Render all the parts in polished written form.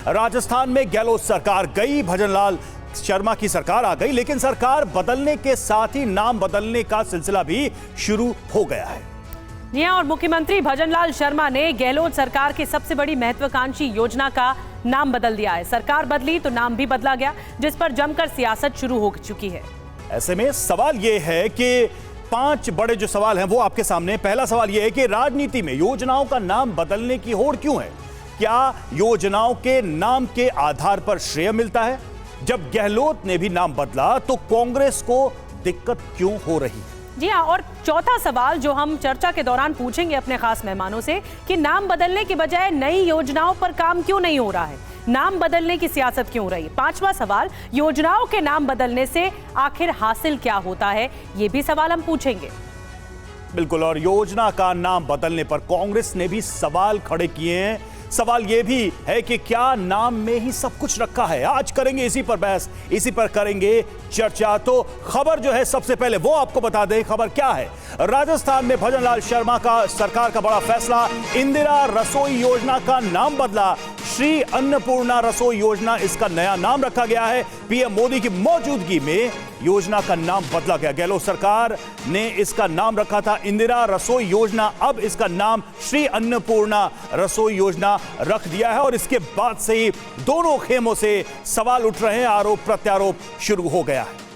राजस्थान में गहलोत सरकार गई, भजनलाल शर्मा की सरकार आ गई, लेकिन सरकार बदलने के साथ ही नाम बदलने का सिलसिला भी शुरू हो गया है। जी हां, और मुख्यमंत्री भजनलाल शर्मा ने गहलोत सरकार की सबसे बड़ी महत्वाकांक्षी योजना का नाम बदल दिया है। सरकार बदली तो नाम भी बदला गया, जिस पर जमकर सियासत शुरू हो चुकी है। ऐसे में सवाल यह है कि 5 बड़े जो सवाल हैं वो आपके सामने। पहला सवाल यह है कि राजनीति में योजनाओं का नाम बदलने की होड़ क्यों है? क्या योजनाओं के नाम के आधार पर श्रेय मिलता है? जब गहलोत ने भी नाम बदला तो कांग्रेस को दिक्कत क्यों हो रही? जी हाँ, और चौथा सवाल जो हम चर्चा के दौरान पूछेंगे अपने खास मेहमानों से कि नाम बदलने के बजाय नई योजनाओं पर काम क्यों नहीं हो रहा है, नाम बदलने की सियासत क्यों रही। पांचवा सवाल, योजनाओं के नाम बदलने से आखिर हासिल क्या होता है, ये भी सवाल हम पूछेंगे। बिल्कुल, और योजना का नाम बदलने पर कांग्रेस ने भी सवाल खड़े किए हैं। सवाल यह भी है कि क्या नाम में ही सब कुछ रखा है? आज करेंगे इसी पर बहस, इसी पर करेंगे चर्चा। तो खबर जो है सबसे पहले वो आपको बता दें, खबर क्या है। राजस्थान में भजनलाल शर्मा का सरकार का बड़ा फैसला, इंदिरा रसोई योजना का नाम बदला। श्री अन्नपूर्णा रसोई योजना इसका नया नाम रखा गया है। पीएम मोदी की मौजूदगी में योजना का नाम बदला गया। गहलोत सरकार ने इसका नाम रखा था इंदिरा रसोई योजना, अब इसका नाम श्री अन्नपूर्णा रसोई योजना रख दिया है। और इसके बाद से ही दोनों खेमों से सवाल उठ रहे हैं, आरोप प्रत्यारोप शुरू हो गया है।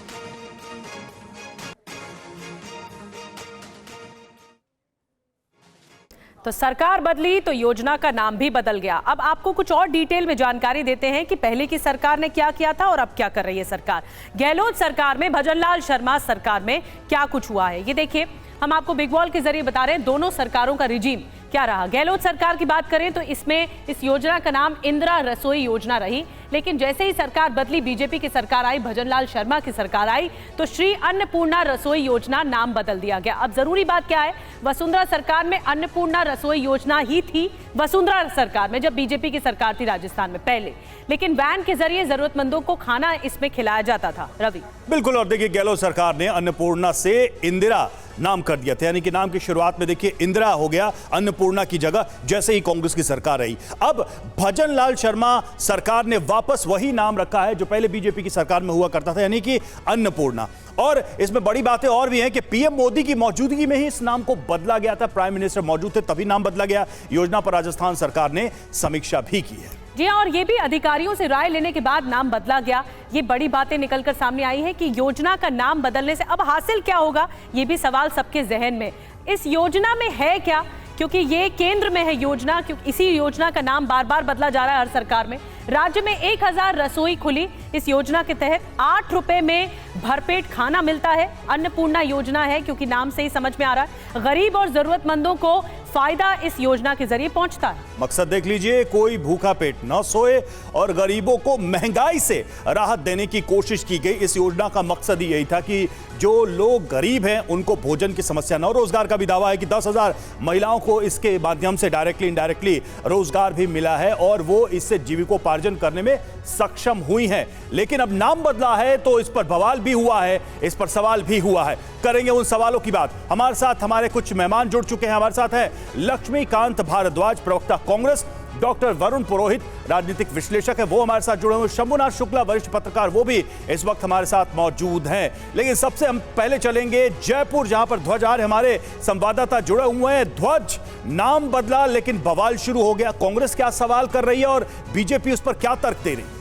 तो सरकार बदली तो योजना का नाम भी बदल गया। अब आपको कुछ और डिटेल में जानकारी देते हैं कि पहले की सरकार ने क्या किया था और अब क्या कर रही है सरकार। गहलोत सरकार में, भजनलाल शर्मा सरकार में क्या कुछ हुआ है, ये देखिए हम आपको बिग वॉल के जरिए बता रहे हैं दोनों सरकारों का रिजीम क्या रहा। गहलोत सरकार की बात करें तो इसमें इस योजना का नाम इंदिरा रसोई योजना रही, लेकिन जैसे ही सरकार बदली, बीजेपी की सरकार आई, भजनलाल शर्मा की सरकार आई, तो श्री अन्नपूर्णा रसोई योजना नाम बदल दिया गया। अब जरूरी बात क्या है, वसुंधरा सरकार में अन्नपूर्णा रसोई योजना ही थी, वसुंधरा सरकार में जब बीजेपी की सरकार थी राजस्थान में पहले, लेकिन वैन के जरिए जरूरतमंदों को खाना इसमें खिलाया जाता था। रवि बिल्कुल, और देखिए गहलोत सरकार ने अन्नपूर्णा से इंदिरा नाम कर दिया था, यानी कि नाम की शुरुआत में देखिए इंदिरा हो गया अन्नपूर्णा की जगह, जैसे ही कांग्रेस की सरकार आई। अब भजनलाल शर्मा सरकार ने वापस वही नाम रखा है जो पहले बीजेपी की सरकार में हुआ करता था, यानी कि अन्नपूर्णा। और इसमें बड़ी बातें और भी हैं कि पीएम मोदी की मौजूदगी में ही इस नाम को बदला गया था। प्राइम मिनिस्टर मौजूद थे तभी नाम बदला गया। योजना पर राजस्थान सरकार ने समीक्षा भी की है। जी हाँ, और ये भी अधिकारियों से राय लेने के बाद नाम बदला गया। ये बड़ी बातें निकलकर सामने आई है कि योजना का नाम बदलने से अब हासिल क्या होगा, ये भी सवाल सबके जहन में। इस योजना में है क्या, क्योंकि ये केंद्र में है योजना, क्योंकि इसी योजना का नाम बार बार बदला जा रहा है हर सरकार में। राज्य में 1000 रसोई खुली इस योजना के तहत, 8 रुपए में भरपेट खाना मिलता है। अन्नपूर्णा योजना है क्योंकि नाम से ही समझ में आ रहा है, गरीब और जरूरतमंदों को फायदा इस योजना के जरिए पहुंचता है। मकसद देख लीजिए, कोई भूखा पेट न सोए और गरीबों को महंगाई से राहत देने की कोशिश की गई। इस योजना का मकसद ही यही था कि जो लोग गरीब हैं उनको भोजन की समस्या न हो। रोजगार का भी दावा है कि 10,000 महिलाओं को इसके माध्यम से डायरेक्टली इनडायरेक्टली रोजगार भी मिला है और वो इससे जीविकोपार्जन करने में सक्षम हुई हैं। लेकिन अब नाम बदला है तो इस पर बवाल भी हुआ है, इस पर सवाल भी हुआ है। करेंगे उन सवालों की बात। हमारे साथ हमारे कुछ मेहमान जुड़ चुके हैं। हमारे साथ है लक्ष्मीकांत भारद्वाज, प्रवक्ता कांग्रेस, डॉक्टर वरुण पुरोहित, राजनीतिक विश्लेषक है, वो हमारे साथ जुड़े हुए, शंभुनाथ शुक्ला, वरिष्ठ पत्रकार, वो भी इस वक्त हमारे साथ मौजूद हैं। लेकिन सबसे हम पहले चलेंगे जयपुर, जहां पर ध्वज आर्य हमारे संवाददाता जुड़े हुए हैं। ध्वज, नाम बदला लेकिन बवाल शुरू हो गया। कांग्रेस क्या सवाल कर रही है और बीजेपी उस पर क्या तर्क दे रही है?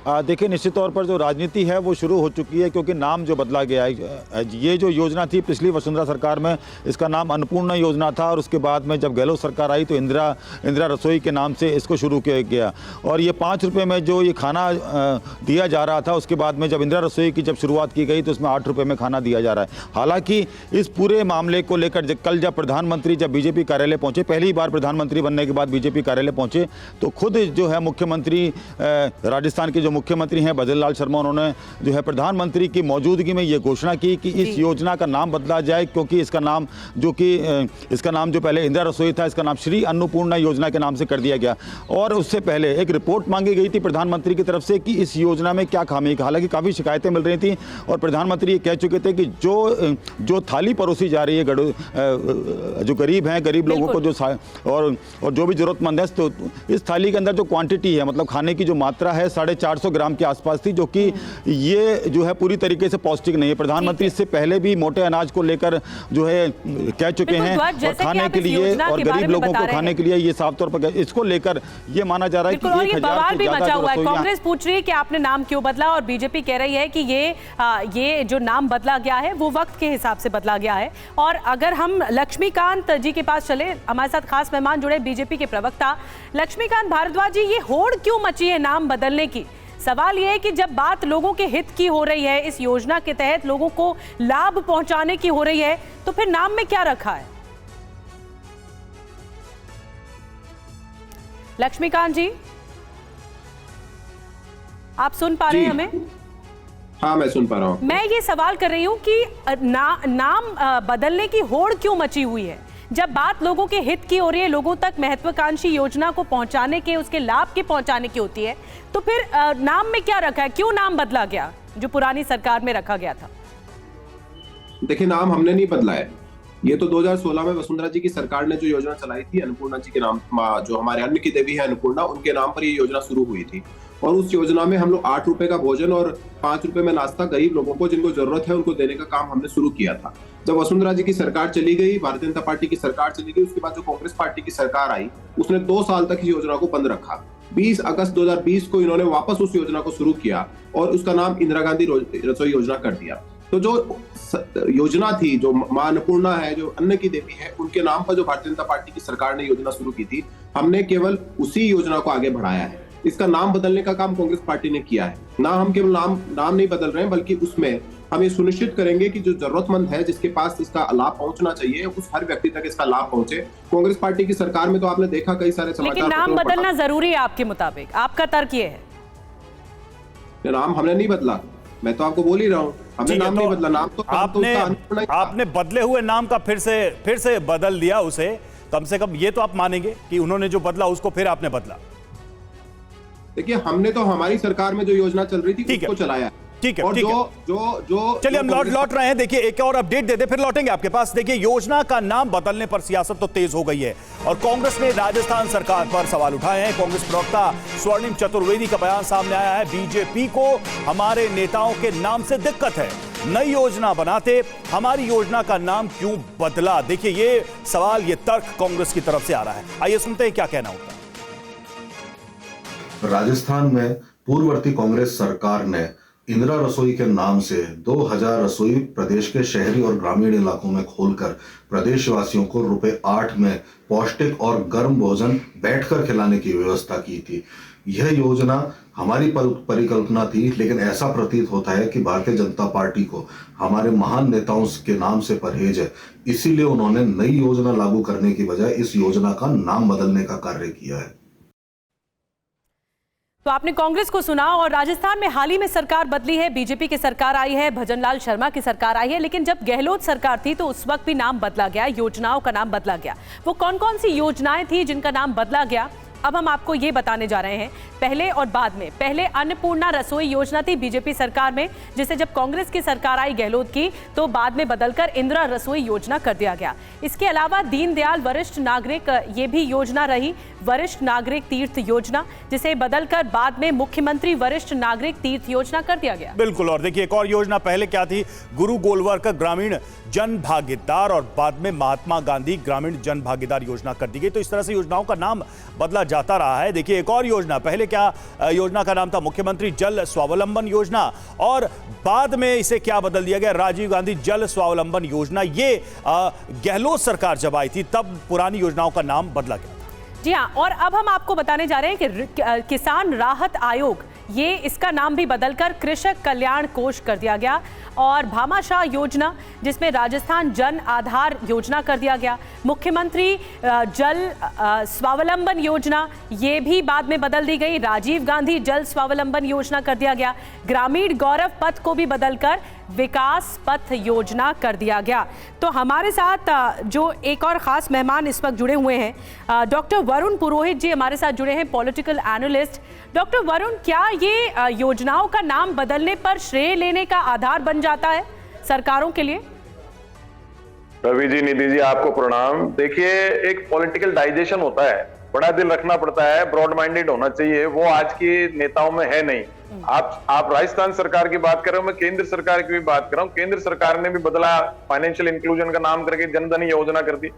देखिए, निश्चित तौर पर जो राजनीति है वो शुरू हो चुकी है, क्योंकि नाम जो बदला गया है। ये जो योजना थी पिछली वसुंधरा सरकार में, इसका नाम अन्नपूर्णा योजना था, और उसके बाद में जब गहलोत सरकार आई तो इंदिरा रसोई के नाम से इसको शुरू किया गया। और ये 5 रुपये में जो ये खाना दिया जा रहा था, उसके बाद में जब इंदिरा रसोई की जब शुरुआत की गई तो उसमें 8 रुपये में खाना दिया जा रहा है। हालांकि इस पूरे मामले को लेकर कल जब प्रधानमंत्री जब बीजेपी कार्यालय पहुंचे, पहली बार प्रधानमंत्री बनने के बाद बीजेपी कार्यालय पहुंचे, तो खुद जो है मुख्यमंत्री राजस्थान के जो मुख्यमंत्री हैं भजन लाल शर्मा, उन्होंने जो है प्रधानमंत्री की मौजूदगी में ये घोषणा की कि इस योजना का नाम बदला जाए, क्योंकि इसका नाम जो पहले इंदिरा रसोई था, इसका नाम श्री अन्नपूर्णा योजना के नाम से कर दिया गया। और उससे पहले एक रिपोर्ट मांगी गई थी प्रधानमंत्री की तरफ से कि इस योजना में क्या खामी है। हालांकि काफ़ी शिकायतें मिल रही थी और प्रधानमंत्री ये कह चुके थे कि जो थाली परोसी जा रही है जो गरीब हैं, गरीब लोगों को और जो भी जरूरतमंद है, तो इस थाली के अंदर जो क्वांटिटी है, मतलब खाने की जो मात्रा है 450 ग्राम के आसपास थी, जो कि ये जो है पूरी तरीके से पौष्टिक नहीं है। प्रधानमंत्री इससे पहले भी मोटे अनाज को लेकर जो है कह चुके हैं और खाने के लिए और गरीब लोगों को खाने के लिए ये साफ तौर पर इसको लेकर ये माना जा रहा है कि 1000 से ज्यादा जो कांग्रेस पूछ रही है कि आपने नाम क्यों बदला और बीजेपी कह रही है कि ये जो नाम बदला गया है वो वक्त के हिसाब से बदला गया है। और अगर हम लक्ष्मीकांत जी के पास चले, हमारे साथ खास मेहमान जुड़े बीजेपी के प्रवक्ता लक्ष्मीकांत भारद्वाज जी, ये होड़ क्यों मची है नाम बदलने की? सवाल यह है कि जब बात लोगों के हित की हो रही है, इस योजना के तहत लोगों को लाभ पहुंचाने की हो रही है, तो फिर नाम में क्या रखा है? लक्ष्मीकांत जी, आप सुन पा रहे हैं हमें? हाँ, मैं सुन पा रहा हूँ। मैं ये सवाल कर रही हूँ कि नाम बदलने की होड़ क्यों मची हुई है? जब बात लोगों के हित की हो रही है, लोगों तक महत्वाकांक्षी योजना को पहुंचाने के, उसके लाभ के पहुंचाने की होती है, तो फिर नाम में क्या रखा है? क्यों नाम बदला गया जो पुरानी सरकार में रखा गया था? देखिए, नाम हमने नहीं बदला है। ये तो 2016 में वसुंधरा जी की सरकार ने जो योजना चलाई थी, अन्नपूर्णा जी के नाम, जो हमारे अन्न की देवी है अन्नपूर्णा, उनके नाम पर ये योजना शुरू हुई थी। और उस योजना में हम लोग 8 रुपए का भोजन और 5 रुपए में नाश्ता गरीब लोगों को, जिनको जरूरत है, उनको देने का काम हमने शुरू किया था। जब वसुंधरा जी की सरकार चली गई, भारतीय जनता पार्टी की सरकार चली गई, उसके बाद जो कांग्रेस पार्टी की सरकार आई, उसने 2 साल तक इस योजना को बंद रखा। 20 अगस्त 2020 को इन्होंने वापस उस योजना को शुरू किया और उसका नाम इंदिरा गांधी रसोई योजना कर दिया। तो जो योजना थी, जो मां अन्नपूर्णा है, जो अन्न की देवी है, उनके नाम पर जो भारतीय जनता पार्टी की सरकार ने योजना शुरू की थी, हमने केवल उसी योजना को आगे बढ़ाया है। इसका नाम बदलने का काम कांग्रेस पार्टी ने किया है। ना हम केवल नाम नहीं बदल रहे हैं, बल्कि उसमें हम ये सुनिश्चित करेंगे कि जो जरूरतमंद है, जिसके पास इसका लाभ पहुंचना चाहिए, उस हर व्यक्ति तक इसका लाभ पहुंचे। कांग्रेस पार्टी की सरकार में तो आपने देखा कई सारे समाचार, लेकिन नाम बदलना जरूरी है आपके मुताबिक? आपका तर्क ये है? नाम हमने नहीं बदला, मैं तो आपको बोल ही रहा हूँ, हमने नाम नहीं बदला। नाम तो आपने बदले हुए नाम का फिर से बदल दिया उसे। कम से कम ये तो आप मानेंगे कि उन्होंने जो बदला उसको फिर आपने बदला। देखिए, हमने तो हमारी सरकार में जो योजना चल रही थी उसको चलाया। ठीक है, और ठीक जो चलिए हम लौट रहे हैं। देखिए, एक और अपडेट दे दे, फिर लौटेंगे आपके पास। देखिए, योजना का नाम बदलने पर सियासत तो तेज हो गई है और कांग्रेस ने राजस्थान सरकार पर सवाल उठाए हैं। कांग्रेस प्रवक्ता स्वर्णिम चतुर्वेदी का बयान सामने आया है, बीजेपी को हमारे नेताओं के नाम से दिक्कत है, नई योजना बनाते हमारी योजना का नाम क्यों बदला? देखिए, ये सवाल, ये तर्क कांग्रेस की तरफ से आ रहा है। आइए सुनते हैं क्या कहना होता है। राजस्थान में पूर्ववर्ती कांग्रेस सरकार ने इंदिरा रसोई के नाम से 2000 रसोई प्रदेश के शहरी और ग्रामीण इलाकों में खोलकर प्रदेशवासियों को ₹8 में पौष्टिक और गर्म भोजन बैठकर खिलाने की व्यवस्था की थी। यह योजना हमारी परिकल्पना थी, लेकिन ऐसा प्रतीत होता है कि भारतीय जनता पार्टी को हमारे महान नेताओं के नाम से परहेज है। इसीलिए उन्होंने नई योजना लागू करने की बजाय इस योजना का नाम बदलने का कार्य किया है। तो आपने कांग्रेस को सुना और राजस्थान में हाल ही में सरकार बदली है, बीजेपी की सरकार आई है, भजन लाल शर्मा की सरकार आई है, लेकिन जब गहलोत सरकार थी तो उस वक्त भी नाम बदला गया, योजनाओं का नाम बदला गया। वो कौन कौन सी योजनाएं थी जिनका नाम बदला गया, अब हम आपको ये बताने जा रहे हैं, पहले और बाद में। पहले अन्नपूर्णा रसोई योजना थी बीजेपी सरकार में, जिसे जब कांग्रेस की सरकार आई गहलोत की, तो बाद में बदलकर इंदिरा रसोई योजना कर दिया गया। इसके अलावा दीनदयाल वरिष्ठ नागरिक, ये भी योजना रही, वरिष्ठ नागरिक तीर्थ योजना, जिसे बदलकर बाद में मुख्यमंत्री वरिष्ठ नागरिक तीर्थ योजना कर दिया गया। बिल्कुल। और देखिए, एक और योजना पहले क्या थी, गुरु गोलवलकर ग्रामीण जन भागीदार, और बाद में महात्मा गांधी ग्रामीण जन भागीदार योजना कर दी गई। तो इस तरह से योजनाओं का नाम बदला जाता रहा है। देखिए, एक और योजना, पहले क्या योजना का नाम था, मुख्यमंत्री जल स्वावलंबन योजना, और बाद में इसे क्या बदल दिया गया, राजीव गांधी जल स्वावलंबन योजना। ये गहलोत सरकार जब आई थी तब पुरानी योजनाओं का नाम बदला गया था। जी हाँ, और अब हम आपको बताने जा रहे हैं कि किसान राहत आयोग, ये इसका नाम भी बदलकर कृषक कल्याण कोष कर दिया गया। और भामाशाह योजना, जिसमें राजस्थान जन आधार योजना कर दिया गया। मुख्यमंत्री जल स्वावलंबन योजना, ये भी बाद में बदल दी गई, राजीव गांधी जल स्वावलंबन योजना कर दिया गया। ग्रामीण गौरव पथ को भी बदलकर विकास पथ योजना कर दिया गया। तो हमारे साथ जो एक और खास मेहमान इस वक्त जुड़े हुए हैं, डॉक्टर वरुण पुरोहित जी हमारे साथ जुड़े हैं, पॉलिटिकल एनालिस्ट। डॉक्टर वरुण, क्या ये योजनाओं का नाम बदलने पर श्रेय लेने का आधार बन जाता है सरकारों के लिए? रवि जी, निधि जी, आपको प्रणाम। देखिए, एक पॉलिटिकल डाइजेशन होता है, बड़ा दिल रखना पड़ता है, ब्रॉड माइंडेड होना चाहिए, वो आज की नेताओं में है नहीं। आप राजस्थान सरकार की बात कर रहे हो, मैं केंद्र सरकार की भी बात कर रहा हूँ। केंद्र सरकार ने भी बदला, फाइनेंशियल इंक्लूजन का नाम करके जनधन योजना कर दी।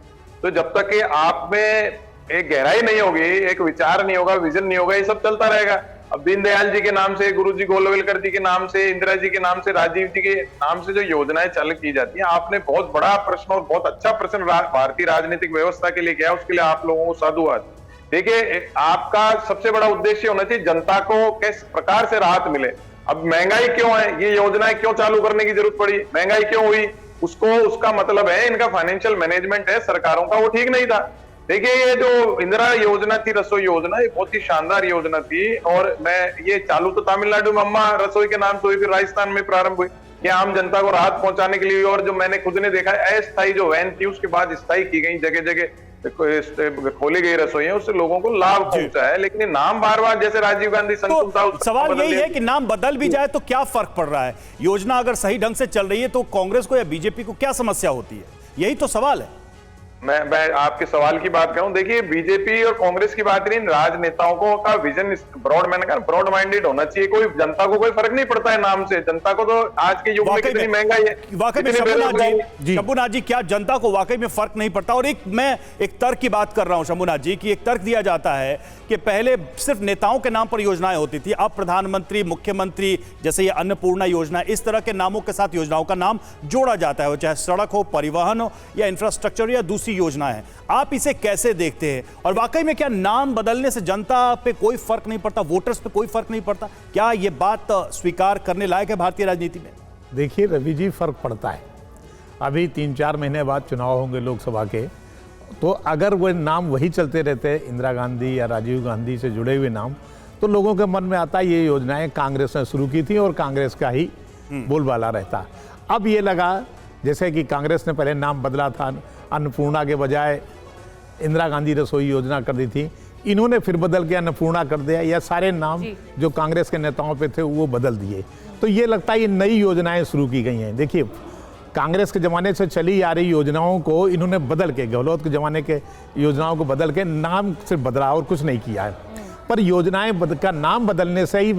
तो जब तक कि आप में एक गहराई नहीं होगी, एक विचार नहीं होगा, विजन नहीं होगा, ये सब चलता रहेगा। अब दीनदयाल जी के नाम से, गुरु जी गोलवलकर जी के नाम से, इंदिरा जी के नाम से, राजीव जी के नाम से जो योजनाएं चालू की जाती हैं, आपने बहुत बड़ा प्रश्न और बहुत अच्छा प्रश्न भारतीय राजनीतिक व्यवस्था के लिए किया, उसके लिए आप लोगों को साधुवाद। देखिए, आपका सबसे बड़ा उद्देश्य होना चाहिए जनता को किस प्रकार से राहत मिले। अब महंगाई क्यों है, ये योजनाएं क्यों चालू करने की जरूरत पड़ी, महंगाई क्यों हुई, उसका मतलब है इनका फाइनेंशियल मैनेजमेंट है सरकारों का, वो ठीक नहीं था। देखिए, ये जो इंदिरा योजना थी, रसोई योजना, ये बहुत ही शानदार योजना थी। और मैं ये चालू तो तमिलनाडु में अम्मा रसोई के नाम से हुई, फिर राजस्थान में प्रारंभ हुई, कि आम जनता को राहत पहुंचाने के लिए। और जो मैंने खुद ने देखा, अस्थायी जो वैन थी, उसके बाद स्थायी की गई, जगह जगह खोली गई रसोई, उससे लोगों को लाभ पहुंचा है। लेकिन नाम बार बार, जैसे राजीव गांधी तो सवाल यही है कि नाम बदल भी जाए तो क्या फर्क पड़ रहा है? योजना अगर सही ढंग से चल रही है तो कांग्रेस को या बीजेपी को क्या समस्या होती है? यही तो सवाल है। मैं आपके सवाल की बात करूं, देखिए, बीजेपी और कांग्रेस की बात नहीं, राजनेताओं को का विजन ब्रॉड माइंडेड होना चाहिए। कोई जनता को कोई फर्क नहीं पड़ता है नाम से। जनता को तो आज के युग में कितनी महंगाई है, वाकई में शंभुनाथ जी, क्या जनता को वाकई में फर्क नहीं पड़ता? और मैं एक तर्क की बात कर रहा हूं शंभुनाथ जी, कि एक तर्क दिया जाता है कि पहले सिर्फ नेताओं के नाम पर योजनाएं होती थी, अब प्रधानमंत्री, मुख्यमंत्री, जैसे ये अन्नपूर्णा योजना, इस तरह के नामों के साथ योजनाओं का नाम जोड़ा जाता है, वो चाहे सड़क हो, परिवहन हो, या इंफ्रास्ट्रक्चर या दूसरी योजना है। आप इसे कैसे देखते हैं? और वाकई में क्या नाम बदलने से जनता पे कोई फर्क नहीं पड़ता, वोटर्स पे कोई फर्क नहीं पड़ता? क्या ये बात स्वीकार करने लायक है भारतीय राजनीति में? देखिए रवि जी, फर्क पड़ता है। अभी 3-4 महीने बाद चुनाव होंगे लोकसभा के, तो अगर वो नाम वही चलते रहते, इंदिरा गांधी या राजीव गांधी से जुड़े हुए नाम, तो लोगों के मन में आता ये योजनाएं कांग्रेस ने शुरू की थी और कांग्रेस का ही बोलबाला रहता। अब ये लगा जैसे कि कांग्रेस ने पहले नाम बदला था, अन्नपूर्णा के बजाय इंदिरा गांधी रसोई योजना कर दी थी, इन्होंने फिर बदल के अन्नपूर्णा कर दिया, या सारे नाम जो कांग्रेस के नेताओं पे थे वो बदल दिए। तो ये लगता है ये नई योजनाएं शुरू की गई हैं। देखिए, कांग्रेस के ज़माने से चली आ रही योजनाओं को इन्होंने बदल के, गहलोत के ज़माने के योजनाओं को बदल के नाम सिर्फ बदला और कुछ नहीं किया है। पर योजनाएं का नाम बदलने से ही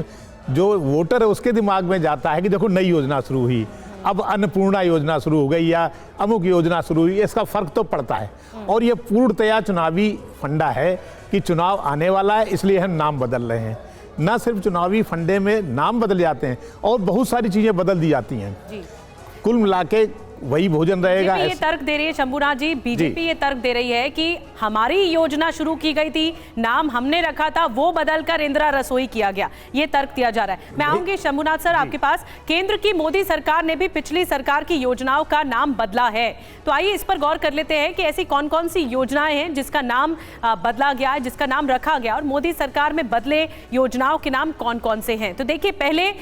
जो वोटर है उसके दिमाग में जाता है कि देखो नई योजना शुरू हुई, अब अन्नपूर्णा योजना शुरू हो गई या अमुक योजना शुरू हुई, इसका फर्क तो पड़ता है। और ये पूर्णतया चुनावी फंडा है कि चुनाव आने वाला है, इसलिए हम नाम बदल रहे हैं। न सिर्फ चुनावी फंडे में नाम बदल जाते हैं और बहुत सारी चीज़ें बदल दी जाती हैं। कुल मिला के वही भोजन रहेगा। ये तर्क दे रही है शंभुनाथ जी, बीजेपी ये तर्क दे रही है कि हमारी योजना शुरू की गई थी, नाम हमने रखा था, वो बदलकर इंदिरा रसोई किया गया, ये तर्क दिया जा रहा है। मैं आऊंगी शंभुनाथ सर आपके पास। केंद्र की मोदी सरकार ने भी पिछली सरकार की योजनाओं का नाम बदला है, तो आइए इस पर गौर कर लेते हैं कि ऐसी कौन कौन सी योजनाएं हैं जिसका नाम बदला गया है, जिसका नाम रखा गया, और मोदी सरकार में बदले योजनाओं के नाम कौन कौन से हैं। तो देखिए, पहले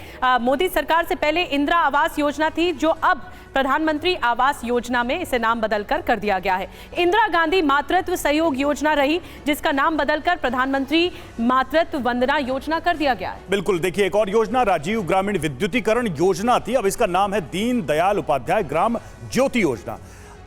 मोदी सरकार से पहले इंदिरा आवास योजना थी, जो अब प्रधानमंत्री आवास योजना में इसे नाम बदलकर कर दिया गया है। इंदिरा गांधी मातृत्व सहयोग योजना रही, जिसका नाम बदलकर प्रधानमंत्री मातृत्व वंदना योजना कर दिया गया है। बिल्कुल, देखिए, एक और योजना राजीव ग्रामीण विद्युतीकरण योजना थी, अब इसका नाम है दीन दयाल उपाध्याय ग्राम ज्योति योजना।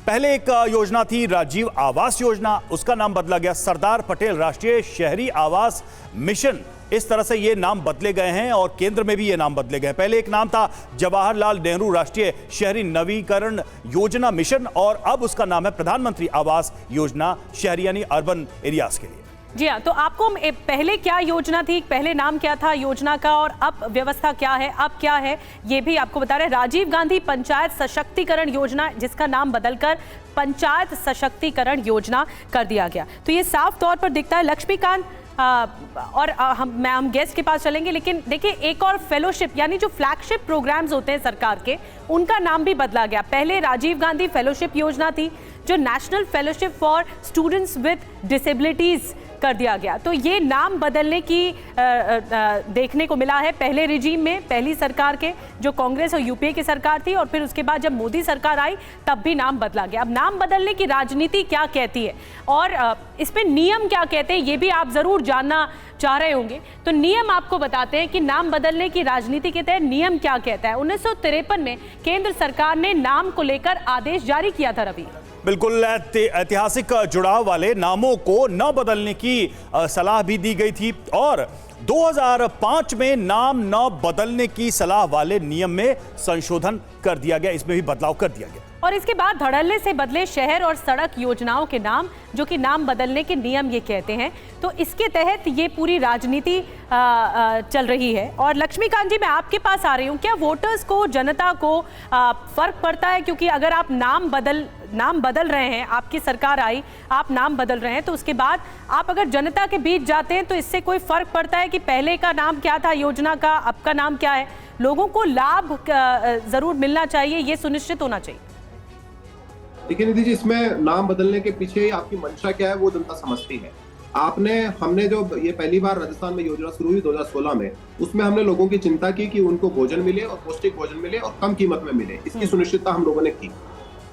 पहले एक योजना थी राजीव आवास योजना, उसका नाम बदला गया सरदार पटेल राष्ट्रीय शहरी आवास मिशन। इस तरह से ये नाम बदले गए हैं और केंद्र में भी ये नाम बदले गए। पहले एक नाम था जवाहरलाल नेहरू राष्ट्रीय शहरी नवीकरण योजना मिशन, और अब उसका नाम है प्रधानमंत्री आवास योजना शहरी यानी अर्बन एरियाज के लिए। जी हाँ, तो आपको पहले क्या योजना थी, पहले नाम क्या था योजना का, और अब व्यवस्था क्या है, अब क्या है, ये भी आपको बता रहे हैं। राजीव गांधी पंचायत सशक्तिकरण योजना, जिसका नाम बदलकर पंचायत सशक्तिकरण योजना कर दिया गया। तो ये साफ तौर पर दिखता है। लक्ष्मीकांत, हम गेस्ट के पास चलेंगे, लेकिन देखिए एक और फेलोशिप यानी जो फ्लैगशिप प्रोग्राम्स होते हैं सरकार के, उनका नाम भी बदला गया। पहले राजीव गांधी फेलोशिप योजना थी, जो national fellowship for students with disabilities कर दिया गया। तो ये नाम बदलने की देखने को मिला है पहले रिजीम में, पहली सरकार के, जो कांग्रेस और यूपीए की सरकार थी, और फिर उसके बाद जब मोदी सरकार आई तब भी नाम बदला गया। अब नाम बदलने की राजनीति क्या कहती है और इसमें नियम क्या कहते हैं, ये भी आप जरूर जानना चाह रहे होंगे। तो नियम आपको बताते हैं कि नाम बदलने की राजनीति के तहत नियम क्या कहता है। 1953 में केंद्र सरकार ने नाम को लेकर आदेश जारी किया था। रवि, बिल्कुल ऐतिहासिक जुड़ाव वाले नामों को न बदलने की सलाह भी दी गई थी, और 2005 में नाम न बदलने की सलाह वाले नियम में संशोधन कर दिया गया, इसमें भी बदलाव कर दिया गया। और इसके बाद धड़ल्ले से बदले शहर और सड़क योजनाओं के नाम, जो कि नाम बदलने के नियम ये कहते हैं। तो इसके तहत ये पूरी राजनीति चल रही है। और लक्ष्मीकांत जी, मैं आपके पास आ रही हूँ, क्या वोटर्स को, जनता को फर्क पड़ता है? क्योंकि अगर आप नाम बदल रहे हैं, आपकी सरकार आई, आप नाम बदल रहे हैं, तो उसके बाद आप अगर जनता के बीच जाते हैं तो इससे कोई फर्क पड़ता है कि पहले का नाम क्या था योजना का, अब का नाम क्या है? लोगों को लाभ जरूर मिलना चाहिए, ये सुनिश्चित होना चाहिए। देखिए निधि जी, इसमें नाम बदलने के पीछे आपकी मंशा क्या है वो जनता समझती है। हमने जो ये पहली बार राजस्थान में योजना शुरू हुई 2016 में, उसमें हमने लोगों की चिंता की कि उनको भोजन मिले और पौष्टिक भोजन मिले और कम कीमत में मिले, इसकी सुनिश्चितता हम लोगों ने की।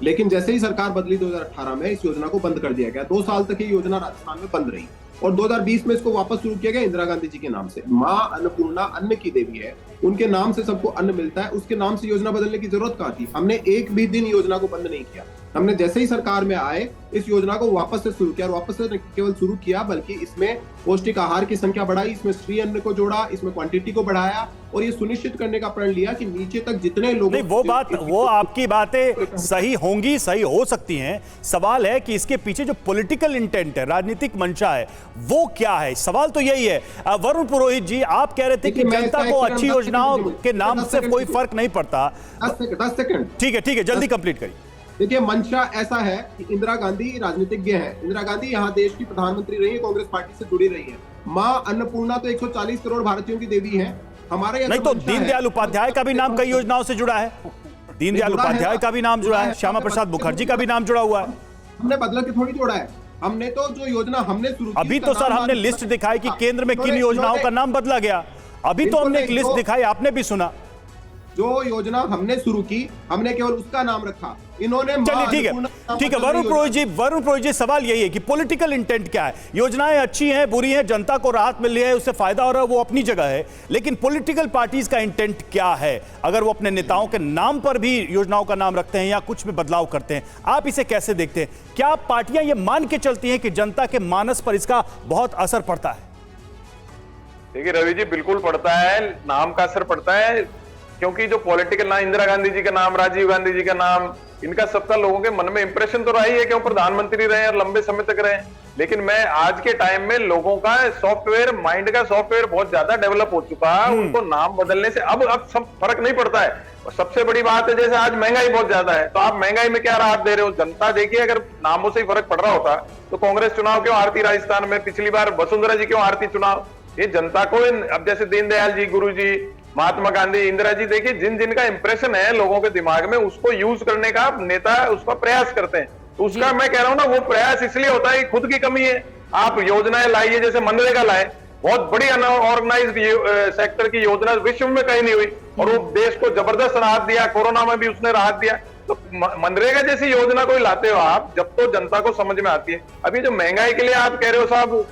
लेकिन जैसे ही सरकार बदली 2018 में, इस योजना को बंद कर दिया गया। 2 साल तक ये योजना राजस्थान में बंद रही और 2020 में इसको वापस शुरू किया गया इंदिरा गांधी जी के नाम से। माँ अन्नपूर्णा अन्न की देवी है, उनके नाम से सबको अन्न मिलता है, उसके नाम से योजना बदलने की जरूरत कहाँ थी? हमने एक भी दिन योजना को बंद नहीं किया। हमने जैसे ही सरकार में आए इस योजना को वापस से शुरू किया, और वापस से केवल शुरू किया बल्कि इसमें पौष्टिक आहार की संख्या बढ़ाई, इसमें श्री अन्न को जोड़ा, इसमें क्वांटिटी को बढ़ाया और ये सुनिश्चित करने का प्रण लिया कि नीचे तक जितने लोग, नहीं, वो आपकी बातें सही होंगी, सही हो सकती हैं। सवाल है कि इसके पीछे जो पॉलिटिकल इंटेंट है, राजनीतिक मंशा है, वो क्या है? सवाल तो यही है। वरुण पुरोहित जी, आप कह रहे थे कि जनता को अच्छी योजनाओं के नाम से कोई फर्क नहीं पड़ता। 10 सेकंड, ठीक है, जल्दी कंप्लीट करिए। देखिए, मंशा ऐसा है कि इंदिरा गांधी राजनीतिज्ञ है। इंदिरा गांधी यहाँ देश की प्रधानमंत्री रही है, कांग्रेस पार्टी से जुड़ी रही है। माँ अन्नपूर्णा तो 140 करोड़ भारतीयों की देवी है। हमारे नहीं तो दीनदयाल उपाध्याय का भी नाम कई योजनाओं से जुड़ा है। दीनदयाल उपाध्याय का भी नाम जुड़ा है, श्यामा प्रसाद मुखर्जी का भी नाम जुड़ा हुआ है। हमने बदला के थोड़ी जोड़ा है, हमने तो जो योजना हमने शुरू की, अभी तो सर हमने लिस्ट दिखाई कि केंद्र में किन योजनाओं का नाम बदला गया। अभी तो हमने एक लिस्ट दिखाई, आपने भी सुना। जो योजना हमने शुरू की, हमने केवल उसका नाम रखा। इन्होंने चलिए ठीक है वरुण पुरोहित जी, सवाल यही है कि पॉलिटिकल इंटेंट क्या है? योजनाएं अच्छी हैं, बुरी हैं, जनता को राहत मिल रही है, उससे फायदा हो रहा है, वो अपनी जगह है, लेकिन पॉलिटिकल पार्टीज का इंटेंट क्या है? अगर वो अपने नेताओं के नाम पर भी योजनाओं का नाम रखते हैं या कुछ में बदलाव करते हैं, आप इसे कैसे देखते हैं? क्या पार्टियां ये मान के चलती हैं कि जनता के मानस पर इसका बहुत असर पड़ता है? देखिए रवि जी, बिल्कुल पड़ता है, नाम का असर पड़ता है, क्योंकि जो पॉलिटिकल नाम, इंदिरा गांधी जी का नाम, राजीव गांधी जी का नाम, इनका सबका लोगों के मन में इंप्रेशन तो रहा ही है कि वो प्रधानमंत्री रहे और लंबे समय तक रहे। लेकिन मैं आज के टाइम में लोगों का सॉफ्टवेयर, माइंड का सॉफ्टवेयर बहुत ज्यादा डेवलप हो चुका है, उनको नाम बदलने से अब सब फर्क नहीं पड़ता है। और सबसे बड़ी बात है, जैसे आज महंगाई बहुत ज्यादा है, तो आप महंगाई में क्या राहत दे रहे हो? जनता देखिए, अगर नामों से ही फर्क पड़ रहा होता तो कांग्रेस चुनाव क्यों हारती राजस्थान में? पिछली बार वसुंधरा जी क्यों हारती चुनाव? ये जनता को, अब जैसे दीनदयाल जी, गुरु जी, महात्मा गांधी, इंदिरा जी, देखिए जिन जिनका इंप्रेशन है लोगों के दिमाग में, उसको यूज करने का नेता उसका प्रयास करते हैं। तो उसका मैं कह रहा हूं ना, वो प्रयास इसलिए होता है कि खुद की कमी है। आप योजनाएं लाइए, जैसे मनरेगा लाए, बहुत बड़ी अनऑर्गेनाइज्ड सेक्टर की योजना विश्व में कहीं नहीं हुई और वो देश को जबरदस्त राहत दिया, कोरोना में भी उसने राहत दिया। तो मनरेगा जैसी योजना कोई लाते हो आप, जब तो जनता को समझ में आती है। अभी जो महंगाई के लिए आप कह रहे हो साहब,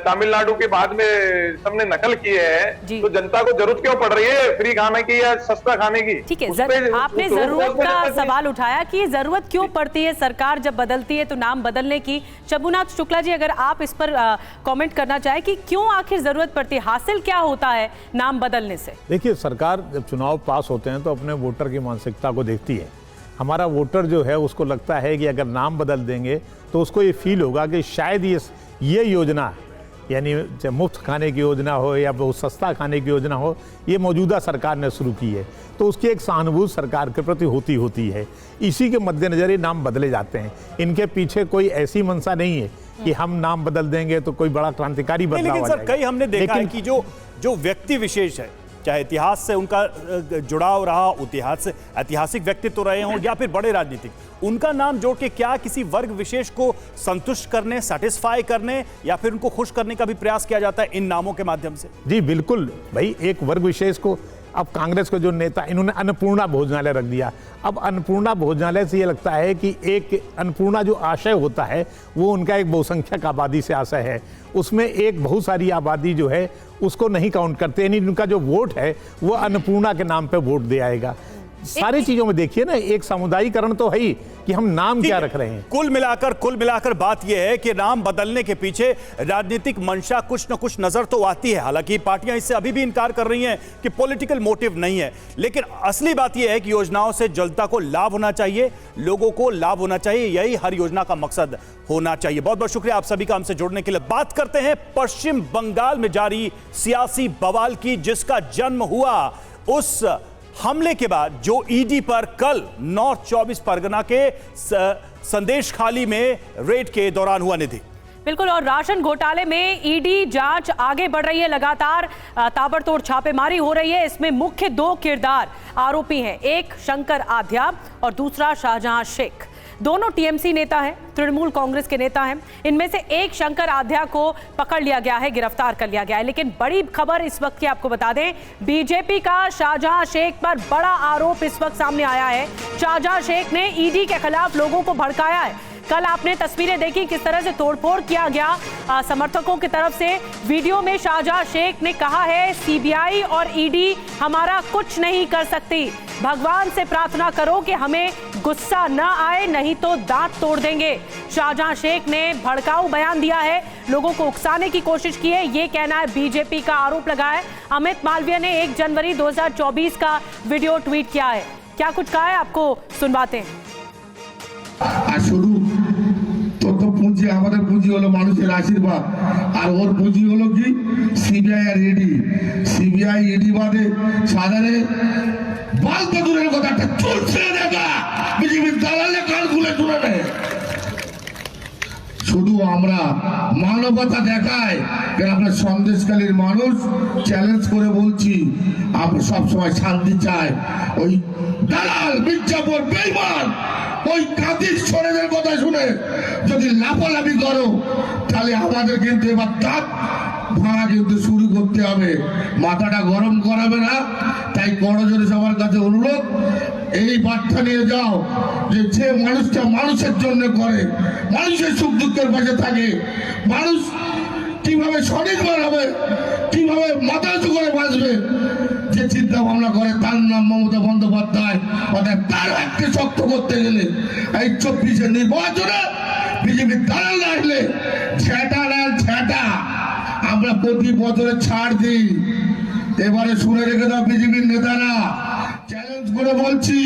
तमिलनाडु के बाद में सबने नकल की है, तो जनता को जरूरत क्यों पड़ रही है फ्री खाने की या सस्ता खाने की? ठीक है, आपने जरूरत का सवाल उठाया कि जरूरत क्यों पड़ती है सरकार जब बदलती है तो नाम बदलने की। शंभुनाथ शुक्ला जी, अगर आप इस पर कमेंट करना चाहे कि क्यों आखिर जरूरत पड़ती है, हासिल क्या होता है नाम बदलने से? देखिए, सरकार जब चुनाव पास होते हैं तो अपने वोटर की मानसिकता को देखती है। हमारा वोटर जो है उसको लगता है कि अगर नाम बदल देंगे तो उसको ये फील होगा कि शायद ये योजना यानी मुफ्त खाने की योजना हो या बहुत सस्ता खाने की योजना हो, ये मौजूदा सरकार ने शुरू की है, तो उसकी एक सहानुभूति सरकार के प्रति होती है। इसी के मद्देनजर ये नाम बदले जाते हैं। इनके पीछे कोई ऐसी मंशा नहीं है कि हम नाम बदल देंगे तो कोई बड़ा क्रांतिकारी बदलाव आ लेकिन जाएगा। सर कई हमने देखा है कि जो व्यक्ति विशेष है, चाहे इतिहास से उनका जुड़ाव रहा, ऐतिहासिक व्यक्तित्व रहे हों या फिर बड़े राजनीतिक, उनका नाम जोड़ के क्या किसी वर्ग विशेष को संतुष्ट करने, सेटिस्फाई करने या फिर उनको खुश करने का भी प्रयास किया जाता है इन नामों के माध्यम से? जी बिल्कुल भाई, एक वर्ग विशेष को, अब कांग्रेस के जो नेता, इन्होंने अन्नपूर्णा भोजनालय रख दिया। अब अन्नपूर्णा भोजनालय से ये लगता है कि एक अन्नपूर्णा जो आशय होता है वो उनका एक बहुसंख्यक आबादी से आशय है, उसमें एक बहुत सारी आबादी जो है उसको नहीं काउंट करते, यानी उनका जो वोट है वो अन्नपूर्णा के नाम पे वोट दे आएगा। सारी चीजों में देखिए ना, एक सामुदायिकरण तो है ही कि हम नाम क्या रख रहे हैं। कुल मिलाकर बात यह है कि नाम बदलने के पीछे राजनीतिक मंशा कुछ न कुछ नजर तो आती है। हालांकि पार्टियां इससे अभी भी इनकार कर रही हैं कि पॉलिटिकल मोटिव नहीं है, लेकिन असली बात यह है कि योजनाओं से जनता को लाभ होना चाहिए, लोगों को लाभ होना चाहिए, यही हर योजना का मकसद होना चाहिए। बहुत बहुत शुक्रिया आप सभी का हमसे जुड़ने के लिए। बात करते हैं पश्चिम बंगाल में जारी सियासी बवाल की, जिसका जन्म हुआ उस हमले के बाद जो ईडी पर कल नॉर्थ 24 परगना के संदेश खाली में रेड के दौरान हुआ। निधि बिल्कुल, और राशन घोटाले में ईडी जांच आगे बढ़ रही है, लगातार ताबड़तोड़ छापेमारी हो रही है। इसमें मुख्य दो किरदार आरोपी हैं, एक शंकर आध्या और दूसरा शाहजहां शेख। दोनों टीएमसी नेता हैं, तृणमूल कांग्रेस के नेता हैं। इनमें से एक शंकर आध्या को पकड़ लिया गया है, गिरफ्तार कर लिया गया है। लेकिन बड़ी खबर इस वक्त की आपको बता दें, बीजेपी का शाहजहां शेख पर बड़ा आरोप इस वक्त सामने आया है। शाहजहां शेख ने ईडी के खिलाफ लोगों को भड़काया है। कल आपने तस्वीरें देखी किस तरह से तोड़फोड़ किया गया समर्थकों की तरफ से। वीडियो में शाहजहां शेख ने कहा है, सीबीआई और ईडी हमारा कुछ नहीं कर सकती, भगवान से प्रार्थना करो कि हमें गुस्सा न आए, नहीं तो दांत तोड़ देंगे। शाहजहां शेख ने भड़काऊ बयान दिया है, लोगों को उकसाने की कोशिश की है, ये कहना है बीजेपी का आरोप लगा है। अमित मालवीय ने 1 जनवरी 2024 का वीडियो ट्वीट किया है। क्या कुछ कहा है, आपको सुनवाते हैं। শুধু তথ্য পুঁজি, আমাদের পুঁজি হলো মানুষের আশীর্বাদ, আর ওর পুঁজি হলো কি CBI R E D. CBI ED বাদে সাধারণে বালতে দূরের কথা, একটা চুল ছেড়ে দেখা বিজেপির দালালে কান খুলে শুনে নেয়। শুধু আমরা মানবতা দেখায়, কারণ আপনার সন্দেশকালীর মানুষ চ্যালেঞ্জ করে বলছি, আমরা সবসময় শান্তি চাই। ওই দালাল মির্জাপুর বেঈমান ওই কাদির ছোড়েদের কথা শুনে যদি লাফালাফি করো, তাহলে আমাদের কিন্তু এবার দাঁত ভাঙা কিন্তু শুরু করতে হবে। মাথাটা গরম করাবে না। তাই করজোরে সবার কাছে অনুরোধ, এই বার্তা নিয়ে যাও যে মানুষটা মানুষের জন্য করে, মানুষের সুখ দুঃখের পাশে থাকে, মানুষ কিভাবে স্বনির্ভর হবে, কিভাবে মাথা উঁচু করে বাঁচবে, যে চিন্তা ভাবনা করে, তার নাম মমতা বন্দ্যোপাধ্যায়। অর্থাৎ তার হাতকে শক্ত করতে গেলে এই 24-এর নির্বাচনে বিজেপি দালাল না আসলে ঝেঁটা আমরা প্রতি বছরে ছাড় দিই। এবারে শুনে রেখে দাও বিজেপির নেতারা, চ্যালেঞ্জ করে বলছি।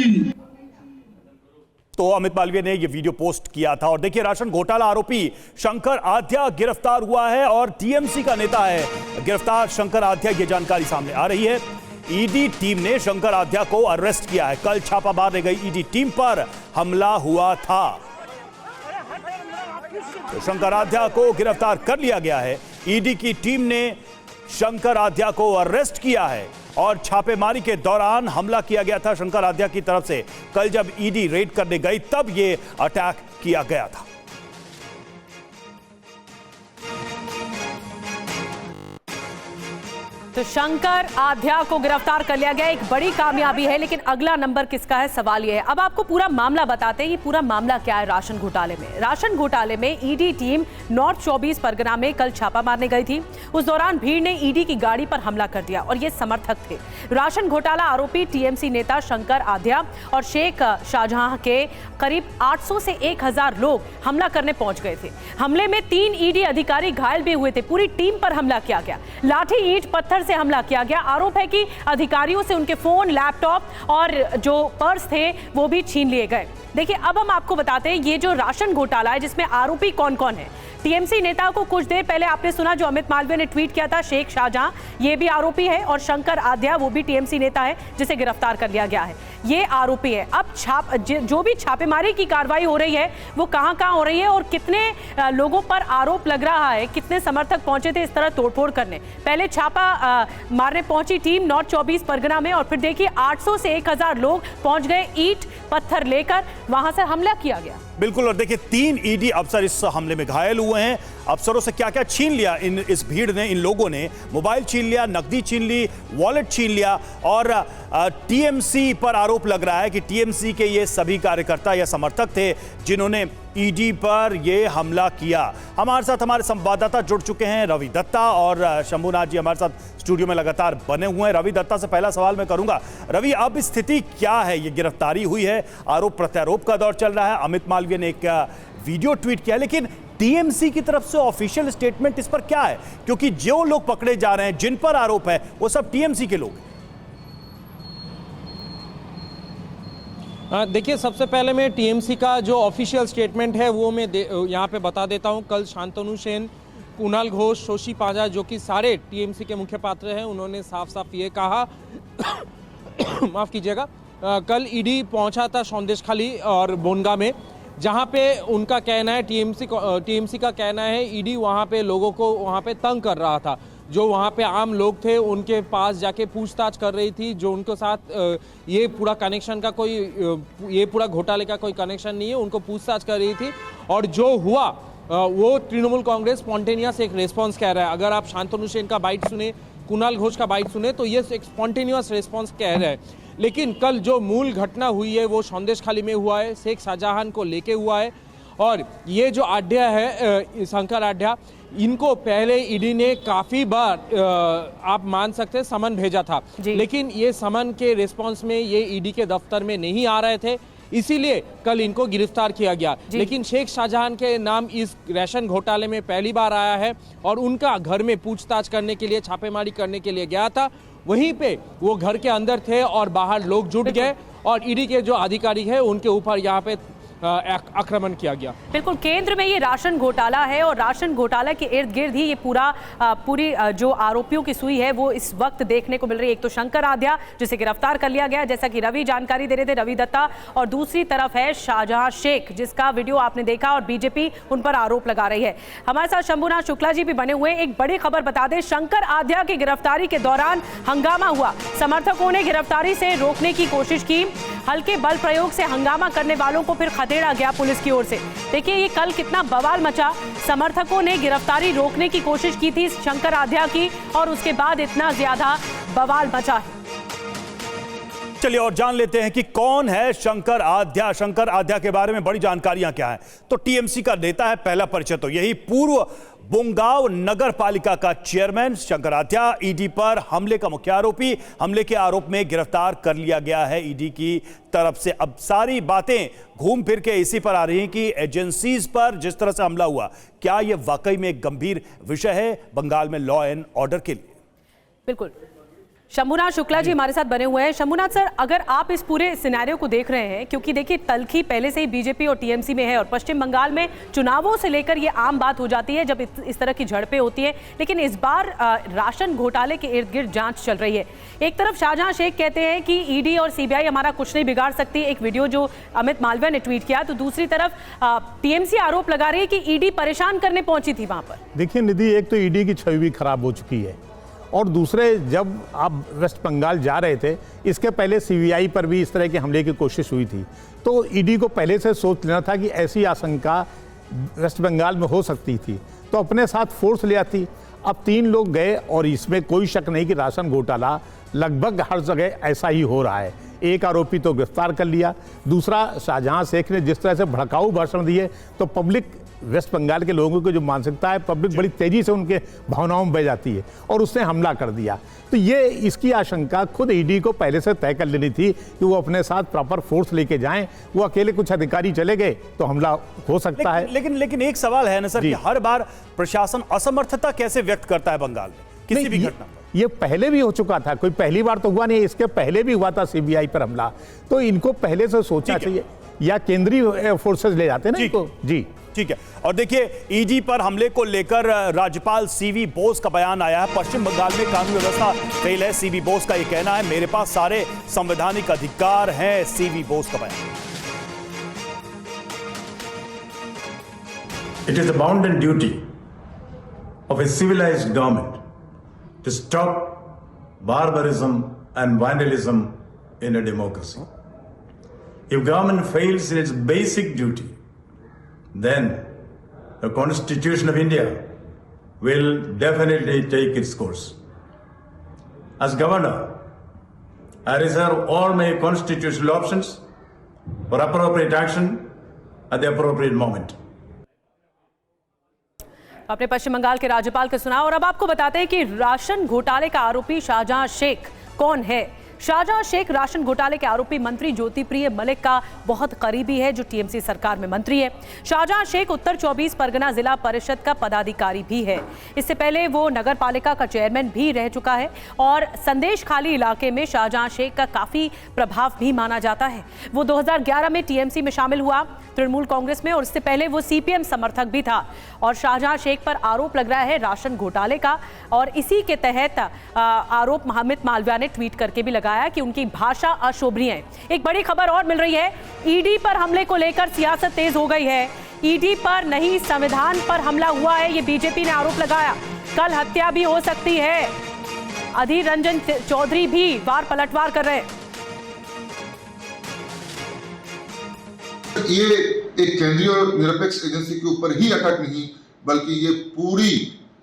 तो अमित मालवीय ने यह वीडियो पोस्ट किया था। और देखिए, राशन घोटाला आरोपी शंकर आध्या गिरफ्तार हुआ है और टीएमसी का नेता है गिरफ्तार शंकर आध्या, यह जानकारी सामने आ रही है। ईडी टीम ने शंकर आध्या को अरेस्ट किया है। कल छापा मारने गई ईडी टीम पर हमला हुआ था, तो शंकर आध्या को गिरफ्तार कर लिया गया है। ईडी की टीम ने शंकर आध्या को अरेस्ट किया है और छापेमारी के दौरान हमला किया गया था शंकर आध्या की तरफ से। कल जब ईडी रेड करने गई तब ये अटैक किया गया था। तो शंकर आध्या को गिरफ्तार कर लिया गया, एक बड़ी कामयाबी है। लेकिन अगला नंबर किसका है, सवाल ये है। अब आपको पूरा मामला बताते हैं, ये पूरा मामला क्या है राशन घोटाले में। राशन घोटाले में ईडी टीम नॉर्थ 24 परगना में कल छापा मारने गई थी। उस दौरान भीड़ ने ईडी की गाड़ी पर हमला कर दिया और ये समर्थक थे। राशन घोटाला आरोपी टीएमसी नेता शंकर आध्या और शेख शाहजहां के करीब 800 से 1000 लोग हमला करने पहुंच गए थे। हमले में 3 ईडी अधिकारी घायल भी हुए थे। पूरी टीम पर हमला किया गया, लाठी ईंट पत्थर से हमला किया गया। आरोप है कि अधिकारियों से उनके फोन, लैपटॉप और जो पर्स थे वो भी छीन लिए गए। देखिए, अब हम आपको बताते हैं ये जो राशन घोटाला है जिसमें आरोपी कौन कौन है। टीएमसी नेता को कुछ देर पहले आपने सुना जो अमित मालवीय ने ट्वीट किया था, शेख शाहजहां ये भी आरोपी है और शंकर आध्या वो भी टीएमसी नेता है जिसे गिरफ्तार कर लिया गया है, ये आरोपी है। अब जो भी छापेमारी की कार्रवाई हो रही है वो कहां हो रही है और कितने लोगों पर आरोप लग रहा है, कितने समर्थक पहुंचे थे इस तरह तोड़फोड़ करने। पहले छापा मारने पहुंची टीम नॉर्थ 24 परगना में और फिर देखिए 800 से 1000 लोग पहुंच गए, ईंट पत्थर लेकर वहां से हमला किया गया। बिल्कुल, और देखिए 3 ईडी अफसर इस हमले में घायल हुए हैं। अफसरों से क्या क्या छीन लिया इस भीड़ ने, इन लोगों ने मोबाइल छीन लिया, नकदी छीन ली, वॉलेट छीन लिया। और टीएमसी पर आरोप लग रहा है कि टीएमसी के ये सभी कार्यकर्ता या समर्थक थे जिन्होंने ईडी पर ये हमला किया। हमारे साथ हमारे संवाददाता जुड़ चुके हैं, रवि दत्ता और शंभुनाथ जी हमारे साथ स्टूडियो में लगातार बने हुए हैं। रवि दत्ता से पहला सवाल मैं करूंगा। रवि, अब स्थिति क्या है? ये गिरफ्तारी हुई है, आरोप प्रत्यारोप का दौर चल रहा है, अमित मालवीय ने एक वीडियो ट्वीट किया, लेकिन टीएमसी की तरफ से ऑफिशियल स्टेटमेंट इस पर क्या है? क्योंकि जो लोग पकड़े जा रहे हैं, जिन पर आरोप है, वो सब टीएमसी के लोग हैं। देखिए, सबसे पहले मैं टीएमसी का जो ऑफिशियल स्टेटमेंट है वो मैं यहाँ पे बता देता हूँ। कल शांतनु सेन, कुणाल घोष, शोशी पांजा जो कि सारे टीएमसी के मुख्य पात्र हैं, उन्होंने साफ साफ ये कहा माफ़ कीजिएगा, कल ईडी पहुँचा था सौंदेशखाली और बोनगा में, जहाँ पे उनका कहना है, टीएमसी का कहना है ईडी वहाँ पे लोगों को वहाँ पे तंग कर रहा था। जो वहाँ पे आम लोग थे उनके पास जाके पूछताछ कर रही थी, जो उनके साथ ये पूरा कनेक्शन का कोई, ये पूरा घोटाले का कोई कनेक्शन नहीं है, उनको पूछताछ कर रही थी। और जो हुआ वो तृणमूल कांग्रेस स्पॉन्टेनियस एक रिस्पॉन्स कह रहा है। अगर आप शांतनु सेन का बाइट सुने, कुणाल घोष का बाइट सुने, तो ये एक स्पॉन्टेनियस रिस्पॉन्स कह रहे हैं। लेकिन कल जो मूल घटना हुई है वो सौंदेशखाली में हुआ है, शेख शाहजहां को लेके हुआ है। और ये जो आड्या है, शंकर आड्या, इनको पहले ईडी ने काफ़ी बार आप मान सकते हैं समन भेजा था, लेकिन ये समन के रिस्पांस में ये ईडी के दफ्तर में नहीं आ रहे थे, इसीलिए कल इनको गिरफ्तार किया गया। लेकिन शेख शाहजहां के नाम इस राशन घोटाले में पहली बार आया है और उनका घर में पूछताछ करने के लिए, छापेमारी करने के लिए गया था। वहीं पे वो घर के अंदर थे और बाहर लोग जुट गए और ईडी के जो अधिकारी हैं उनके ऊपर यहाँ पे आक्रमण किया गया। बिल्कुल, केंद्र में ये राशन घोटाला है और राशन घोटाला के इर्द गिर्द ही ये पूरी जो आरोपियों की सुई है वो इस वक्त देखने को मिल रही है। एक तो शंकर आध्या जिसे गिरफ्तार कर लिया गया, जैसा कि रवि जानकारी दे रहे थे, रवि दत्ता, और दूसरी तरफ है शाहजहां शेख जिसका वीडियो आपने देखा और बीजेपी उन पर आरोप लगा रही है। हमारे साथ शंभुनाथ शुक्ला जी भी बने हुए। एक बड़ी खबर बता दें, शंकर आध्या की गिरफ्तारी के दौरान हंगामा हुआ, समर्थकों ने गिरफ्तारी से रोकने की कोशिश की, हल्के बल प्रयोग से हंगामा करने वालों को फिर खदेड़ा गया पुलिस की ओर से। देखिए ये कल कितना बवाल मचा, समर्थकों ने गिरफ्तारी रोकने की कोशिश की थी शंकर आध्या की और उसके बाद इतना ज्यादा बवाल मचा है। चलिए और जान लेते हैं कि कौन है शंकर आध्या। शंकर आध्या के बारे में बड़ी जानकारियां क्या है। तो टीएमसी का नेता है, पहला परिचय तो यही, पूर्व बोंगाव नगर पालिका का चेयरमैन शंकर आध्या ईडी पर हमले का मुख्य आरोपी। हमले के आरोप में गिरफ्तार कर लिया गया है ईडी की तरफ से। अब सारी बातें घूम फिर के इसी पर आ रही हैं कि एजेंसीज पर जिस तरह से हमला हुआ, क्या यह वाकई में एक गंभीर विषय है बंगाल में लॉ एंड ऑर्डर के लिए? बिल्कुल, शंभुनाथ शुक्ला जी हमारे साथ बने हुए हैं। शंभुनाथ सर, अगर आप इस पूरे सिनेरियो को देख रहे हैं, क्योंकि देखिए तलखी पहले से ही बीजेपी और टीएमसी में है और पश्चिम बंगाल में चुनावों से लेकर ये आम बात हो जाती है जब इस तरह की झड़पें होती है, लेकिन इस बार राशन घोटाले के इर्द गिर्द जांच चल रही है। एक तरफ शाहजहां शेख कहते हैं कि ईडी और सीबीआई हमारा कुछ नहीं बिगाड़ सकती, एक वीडियो जो अमित मालवीय ने ट्वीट किया, तो दूसरी तरफ टीएमसी आरोप लगा रही है कि ईडी परेशान करने पहुंची थी वहां पर। देखिए निधि, एक तो ईडी की छवि भी खराब हो चुकी है और दूसरे जब आप वेस्ट बंगाल जा रहे थे, इसके पहले सीबीआई पर भी इस तरह के हमले की कोशिश हुई थी, तो ईडी को पहले से सोच लेना था कि ऐसी आशंका वेस्ट बंगाल में हो सकती थी, तो अपने साथ फोर्स ले आती। अब 3 लोग गए और इसमें कोई शक नहीं कि राशन घोटाला लगभग हर जगह ऐसा ही हो रहा है। एक आरोपी तो गिरफ्तार कर लिया, दूसरा शाहजहां शेख ने जिस तरह से भड़काऊ भाषण दिए, तो पब्लिक, वेस्ट बंगाल के लोगों की जो मानसिकता है, पब्लिक बड़ी तेजी से उनके भावनाओं में बह जाती है और उसने हमला कर दिया। तो ये इसकी आशंका खुद ईडी को पहले से तय कर लेनी थी कि वो अपने साथ प्रॉपर फोर्स लेके जाएं, वो अकेले कुछ अधिकारी चले गए तो हमला हो सकता है। लेकिन एक सवाल है ना सर कि हर बार प्रशासन असमर्थता कैसे व्यक्त करता है बंगाल में किसी भी घटना? ये पहले भी हो चुका था, कोई पहली बार तो हुआ नहीं, इसके पहले भी हुआ था सीबीआई पर हमला, तो इनको पहले से सोचना चाहिए, या केंद्रीय फोर्सेस ले जाते ना इनको। जी ठीक है। और देखिए, ईडी पर हमले को लेकर राज्यपाल सीवी बोस का बयान आया है। पश्चिम बंगाल में कानून व्यवस्था फेल है, सीवी बोस का यह कहना है। मेरे पास सारे संवैधानिक अधिकार हैं, सीवी बोस का बयान। It is the bounden duty of a civilized government to stop barbarism and vandalism in a democracy. If government fails in its basic duty, then the Constitution of India will definitely take its course. As governor, I reserve all my constitutional options for appropriate action at the appropriate moment. आपने पश्चिम बंगाल के राज्यपाल को सुना और अब आपको बताते हैं कि राशन घोटाले का आरोपी शाहजहां शेख कौन है। शाहजहां शेख राशन घोटाले के आरोपी मंत्री ज्योतिप्रिय मलिक का बहुत करीबी है, जो टीएमसी सरकार में मंत्री है। शाहजहां शेख उत्तर 24 परगना जिला परिषद का पदाधिकारी भी है। इससे पहले वो नगर पालिका का चेयरमैन भी रह चुका है और संदेश खाली इलाके में शाहजहां शेख का काफी प्रभाव भी माना जाता है। वो 2011 में टीएमसी में शामिल हुआ, तृणमूल कांग्रेस में, और इससे पहले वो सीपीएम समर्थक भी था। और शाहजहां शेख पर आरोप लग रहा है राशन घोटाले का, और इसी के तहत आरोप अमित मालविया ने ट्वीट करके भी लगाया कि उनकी भाषा अशोभनीय है। एक बड़ी खबर और मिल रही है, ईडी पर हमले को लेकर सियासत तेज हो गई है। ईडी पर नहीं, संविधान पर हमला हुआ है, ये बीजेपी ने आरोप लगाया। कल हत्या भी हो सकती है। अधीर रंजन चौधरी भी वार पलटवार कर रहे हैं। ये एक केंद्रीय निरपेक्ष एजेंसी के ऊपर ही अटैक नहीं, बल्कि ये पूरी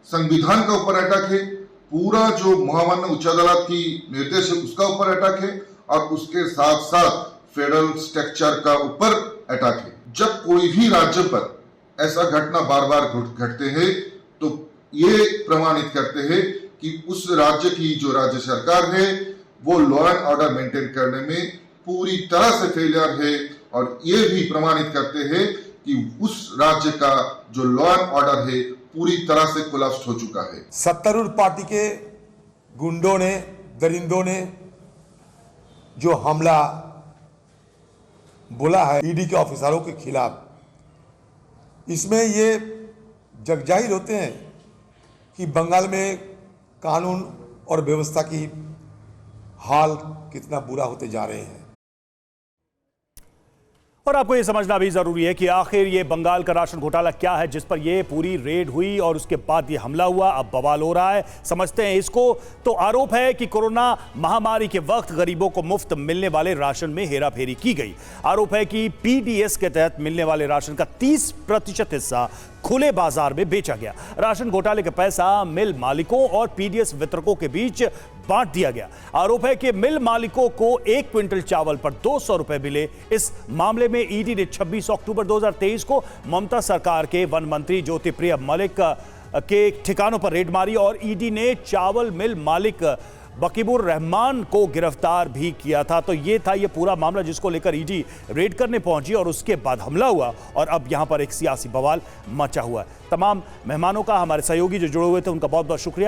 संविधान का ऊपर अटैक है, पूरा जो महामान्य उच्च अदालत की निर्देश है उसका ऊपर अटैक है, और उसके साथ साथ फेडरल स्ट्रक्चर का ऊपर अटैक है। जब कोई भी राज्य पर ऐसा घटना बार बार घटते हैं तो ये प्रमाणित करते हैं कि उस राज्य की जो राज्य सरकार है वो लॉ एंड ऑर्डर मेंटेन करने में पूरी तरह से फेलियर है, और ये भी प्रमाणित करते हैं कि उस राज्य का जो लॉ एंड ऑर्डर है पूरी तरह से कोलैप्स हो चुका है। सत्तारूढ़ पार्टी के गुंडों ने, दरिंदों ने जो हमला बोला है ईडी के ऑफिसरों के खिलाफ, इसमें ये जगजाहिर होते हैं कि बंगाल में कानून और व्यवस्था की हाल कितना बुरा होते जा रहे हैं। और आपको यह समझना भी जरूरी है कि आखिर ये बंगाल का राशन घोटाला क्या है, जिस पर ये पूरी रेड हुई और उसके बाद ये हमला हुआ। अब बवाल हो रहा है, समझते हैं इसको। तो आरोप है कि कोरोना महामारी के वक्त गरीबों को मुफ्त मिलने वाले राशन में हेराफेरी की गई। आरोप है कि पीडीएस के तहत मिलने वाले राशन का 30% हिस्सा खुले बाजार में बेचा गया। राशन घोटाले का पैसा मिल मालिकों और पीडीएस वितरकों के बीच बांट दिया गया। आरोप है कि मिल मालिकों को 1 क्विंटल चावल पर 200 रुपए मिले। इस मामले में ईडी ने 26 अक्टूबर 2023 को ममता सरकार के वन मंत्री ज्योतिप्रिय मलिक के ठिकानों पर रेड मारी और ईडी ने चावल मिल मालिक बकीबुर रहमान को गिरफ्तार भी किया था। तो ये था ये पूरा मामला जिसको लेकर ईडी रेड करने पहुंची और उसके बाद हमला हुआ और अब यहां पर एक सियासी बवाल मचा हुआ है। तमाम मेहमानों का, हमारे सहयोगी जो जुड़े हुए थे, उनका बहुत बहुत शुक्रिया।